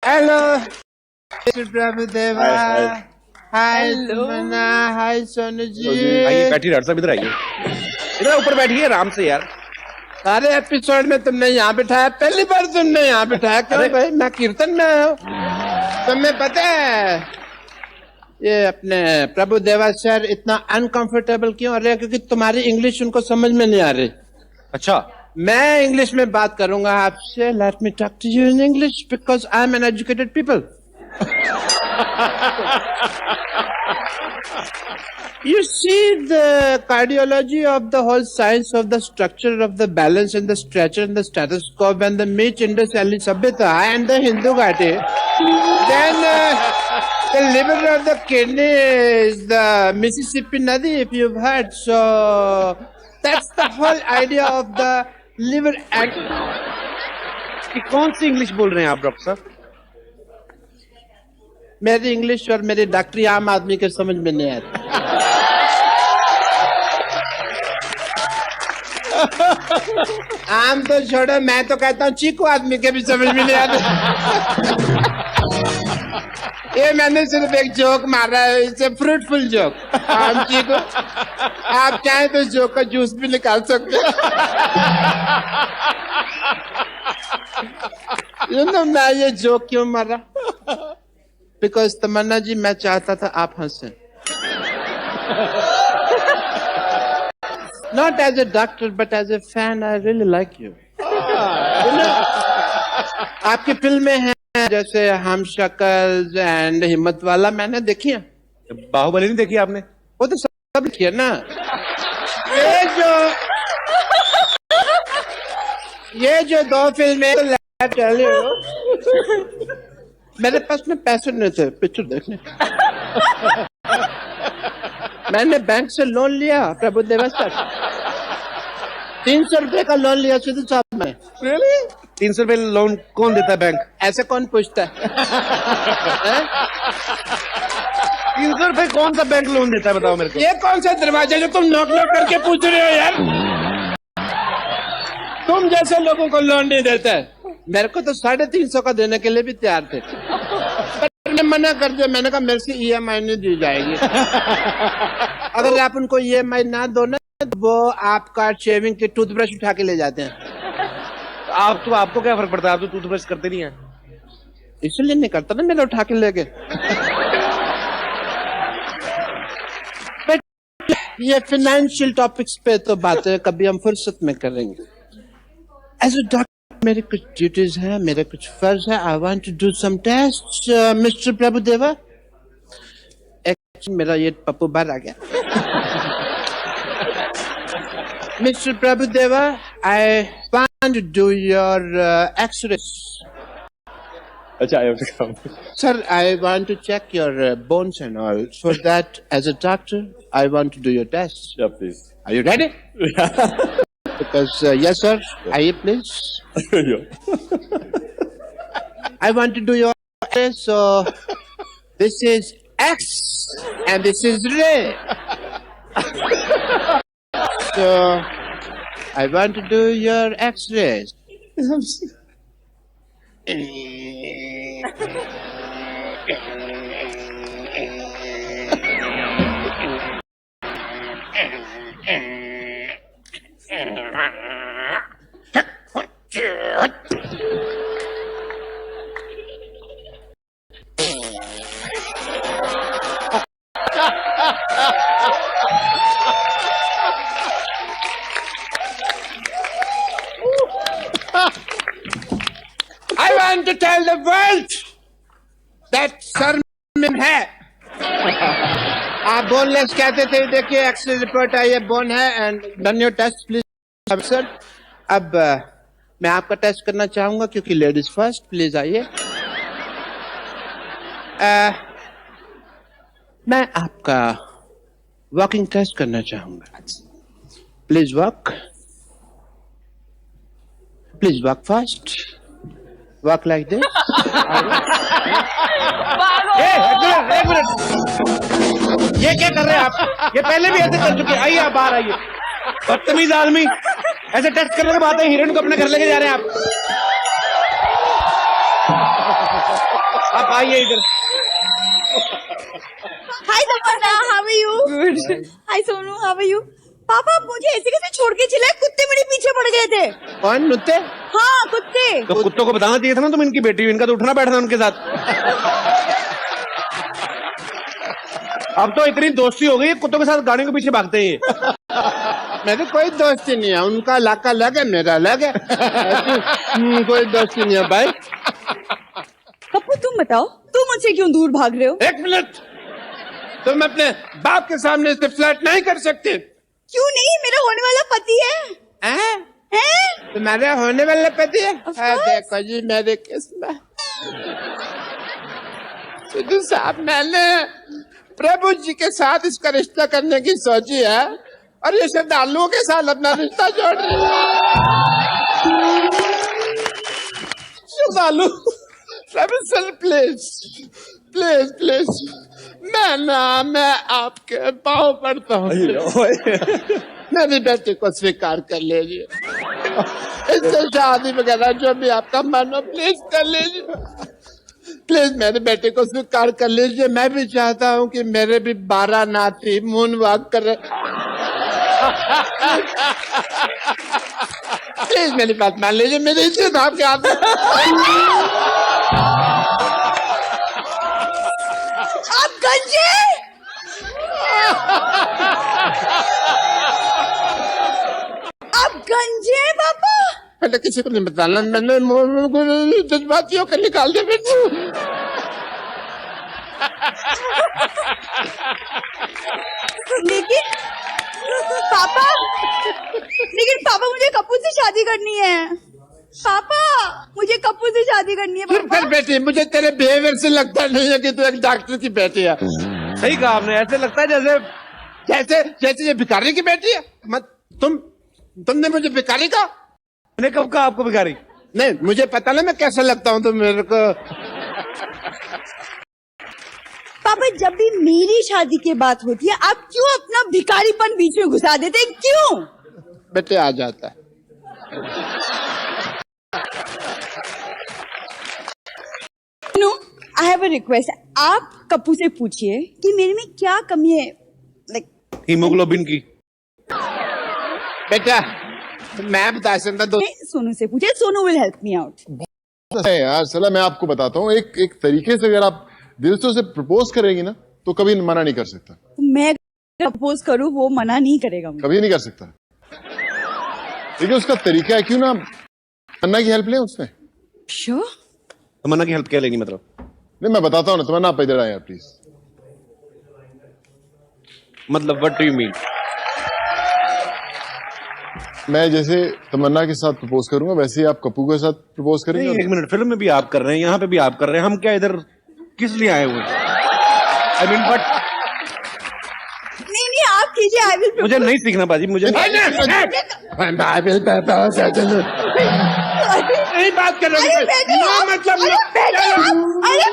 Hello Prabhudeva. हाय तमन्ना। हाय सोनू जी। आइए बैठिए doctor साहब, इधर आइए, इधर ऊपर बैठिए आराम से यार। सारे एपिसोड में तुमने यहाँ बिठाया, पहली बार तुमने यहाँ बिठाया। क्यों भाई, मैं कीर्तन में आया हूँ। तुम्हें पता है ये अपने प्रभुदेवा सर इतना अनकंफर्टेबल क्यों हो रहे हैं? क्योंकि तुम्हारी इंग्लिश उनको समझ में नहीं आ रही। अच्छा, मैं इंग्लिश में बात करूंगा आपसे। Let me talk to you in English because I am an educated people. You see, the cardiology of the whole science of the structure of the balance and the stretcher and the stethoscope and the meat Indus Valley Sabhyata and the Hindu Ghati. Then the liver or the kidney is the Mississippi Nadi, if you've heard. So that's the whole idea of the liver and... कौन सी English बोल रहे हैं आप doctor साहब? मेरी English और मेरी डॉक्टरी आम आदमी के समझ में नहीं आती। आम तो छोड़ो, मैं तो कहता हूँ चीकू आदमी के भी समझ में नहीं आते। ये मैंने सिर्फ एक जोक मारा है, इट्स फ्रूटफुल जोक। आम चीकू, आप चाहें तो जोक का जूस भी निकाल सकते हो। मैं ये जोक क्यों मारा? बिकॉज तमन्ना जी, मैं चाहता था आप हंसें। Not as a doctor, but as a fan, I really like you. आपकी फिल्में हैं जैसे हम शक्ल एंड हिम्मत वाला, मैंने देखी है। बाहुबली नहीं देखी आपने? वो तो सब देखी है ना। ये जो दो फिल्में चली हो, मेरे पास में पैसे नहीं थे पिक्चर देखने। मैंने बैंक से लोन लिया प्रभुदेवा सर, 300 रुपए का लोन लिया सीधे साहब में। Really? 300 रुपए लोन कौन देता है बैंक? ऐसे कौन पूछता है? 300 रुपए कौन सा बैंक लोन देता है बताओ मेरे को? ये कौन सा दरवाजा जो तुम नॉक नॉक करके पूछ रहे हो यार? तुम जैसे लोगों को लोन नहीं देता है। मेरे को तो 350 का देने के लिए भी तैयार थे, पर मना कर दिया। मैंने कहा मेरे से EMI नहीं दी जाएगी। अगर आप उनको EMI ना दो ना, तो वो आपका शेविंग की टूथब्रश उठा के ले जाते हैं। आपको क्या फर्क पड़ता है? आप तो टूथब्रश करते नहीं हैं। इसलिए नहीं करता ना, मेरा उठा के ले गए। ये फाइनेंशियल टॉपिक्स पे तो बातें कभी हम फुर्सत में करेंगे। एज अ डॉक्टर मेरी कुछ ड्यूटीज हैं, मेरे कुछ फर्ज है। I want to do some test mister Prabhudeva. मेरा ये पप्पू बार आ गया। Mister Prabhudeva, I want to do your x rays. अच्छा, I have sir, I want to check your bones and all. For that, as a doctor, I want to do your test. Please. Are you ready? Because yes sir, aye please. I want to do your so this is X and this is Ray. So I want to do your X-rays. I want to tell the world that sir में है। आप boneless कहते थे, देखिए x ray report आई है, bone है। And done your test please sir. अब मैं आपका टेस्ट करना चाहूंगा क्योंकि लेडीज फर्स्ट। प्लीज आइए। मैं आपका वॉकिंग टेस्ट करना चाहूंगा। Please walk, please walk fast, walk like this. एक मिनट, ये क्या कर रहे हैं आप? ये पहले भी ऐसे कर चुके हैं। आइए आप बाहर आइए। बदतमीज आदमी, ऐसे टेस्ट करने के बाद हिरण को अपने घर लेके जा रहे हैं आप। आप आइए इधर। Hi Tamanna, how are you? Good. Hi Sonu, how are you? पापा आप मुझे ऐसे कैसे छोड़ के चले? कुत्ते मेरे पीछे पड़ गए थे। कौन नुते? हाँ कुत्ते। तो कुत्तों को बताना चाहिए था ना तुम इनकी बेटी हो, इनका तो उठना बैठना उनके साथ। अब तो इतनी दोस्ती हो गई कुत्तों के साथ गाड़ियों के पीछे भागते हैं ये। मेरी कोई दोस्ती नहीं है, उनका इलाका अलग है, मेरा अलग है। कोई दोस्ती नहीं है भाई। कप्पू तुम बताओ, तुम मुझसे क्यों दूर भाग रहे हो? एक मिनट, तुम अपने बाप के सामने से फ्लर्ट नहीं कर सकते। क्यों नहीं, मेरा होने वाला पति है। हैं? तुम्हारे होने वाले पति है? Of हाँ, course. देखो जी मेरे किस्मत। सिद्धू साहब, मैंने प्रभु जी के साथ इसका रिश्ता करने की सोची है और ये श्रद्धालुओं के साथ अपना रिश्ता जोड़ रही है। श्रद्धालु, प्रभु प्लीज प्लीज प्लीज, मैं आपके पाँव पड़ता हूँ, मेरी बेटी को स्वीकार कर लीजिए। इससे शादी वगैरह जो भी आपका मन हो प्लीज कर लीजिए। प्लीज मेरी बेटी को स्वीकार कर लीजिए। मैं भी चाहता हूँ कि मेरे भी 12 नाती मून वॉक करे। प्लीज मेरी बात मान लीजिए, मेरी इज्जत आपके हाथ में। आप गंजे, आप गंजे पापा। पहले किसी को नहीं बताना, मैंने जज्बातियों को निकाल दिया बेटी। लेकिन पापा मुझे कप्पू से शादी करनी है। पापा मुझे कप्पू से शादी करनी है। फिर पापा बेटी, मुझे तेरे बिहेवियर से लगता नहीं है कि तू एक डॉक्टर की बेटी है। सही कहा आपने, ऐसे लगता है जैसे जैसे जैसे ये भिखारी की बेटी है। मत तुमने मुझे भिखारी कहा? मैंने कब कहा आपको भिखारी? नहीं, मुझे पता ना मैं कैसा लगता हूँ, तो मेरे को। पापा जब भी मेरी शादी की बात होती है आप क्यों अपना भिखारीपन बीच में घुसा देते हैं? क्यों? बेटे आ जाता है। No, I have a request. आप कप्पू से पूछिए कि मेरे में क्या कमी है, लाइक हीमोग्लोबिन की। बेटा मैं बता सकता दो। सोनू से पूछिए, Sonu will help me out. है यार, चला मैं आपको बताता हूँ, एक तरीके से अगर आप दिल से उसे प्रपोज करेंगी ना तो कभी मना नहीं कर सकता। मैं प्रपोज करूं वो मना नहीं करेगा मुझे। कभी नहीं कर सकता। देखिए उसका तरीका है, क्यों ना तमन्ना की हेल्प लें उसमें। श्योर। तमन्ना की हेल्प क्या लेनी मतलब? नहीं मैं बताता हूँ ना, तमन्ना आप इधर आए यार प्लीज। मतलब व्हाट डू यू मीन? मैं जैसे तमन्ना के साथ प्रपोज करूंगा वैसे ही आप कप्पू के साथ प्रपोज करेंगे। एक मिनट, फिल्म में भी आप कर रहे हैं, यहाँ पे भी आप कर रहे हैं, हम क्या इधर किस लिए आए हुए? आई मीन बट नहीं आप कीजिए, आई विल। मुझे नहीं सीखना बाजी, मुझे नहीं बात कर रहे अरे बैठो आप, मतलब अरे बैठो आप, अरे